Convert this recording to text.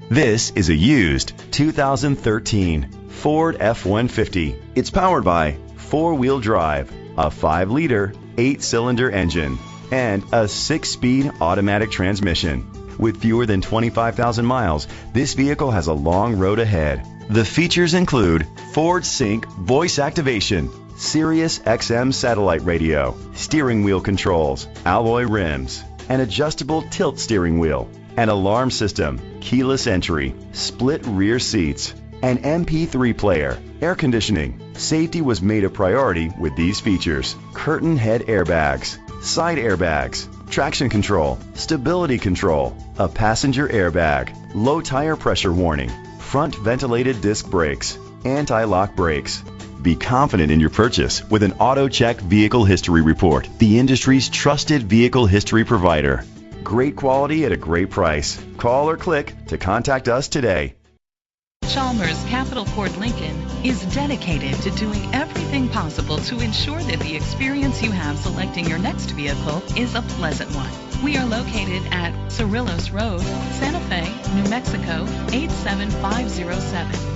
This is a used 2013 Ford F-150. It's powered by four-wheel drive, a 5-liter, 8-cylinder engine, and a 6-speed automatic transmission. With fewer than 25,000 miles, this vehicle has a long road ahead. The features include Ford Sync voice activation, Sirius XM satellite radio, steering wheel controls, alloy rims, an adjustable tilt steering wheel, an alarm system, keyless entry, split rear seats, an MP3 player, air conditioning. Safety was made a priority with these features: curtain head airbags, side airbags, traction control, stability control, a passenger airbag, low tire pressure warning, front ventilated disc brakes, anti-lock brakes. Be confident in your purchase with an AutoCheck Vehicle History Report, the industry's trusted vehicle history provider. Great quality at a great price. Call or click to contact us today. Chalmers Capital Ford Lincoln is dedicated to doing everything possible to ensure that the experience you have selecting your next vehicle is a pleasant one. We are located at Cerrillos Road, Santa Fe, New Mexico 87507.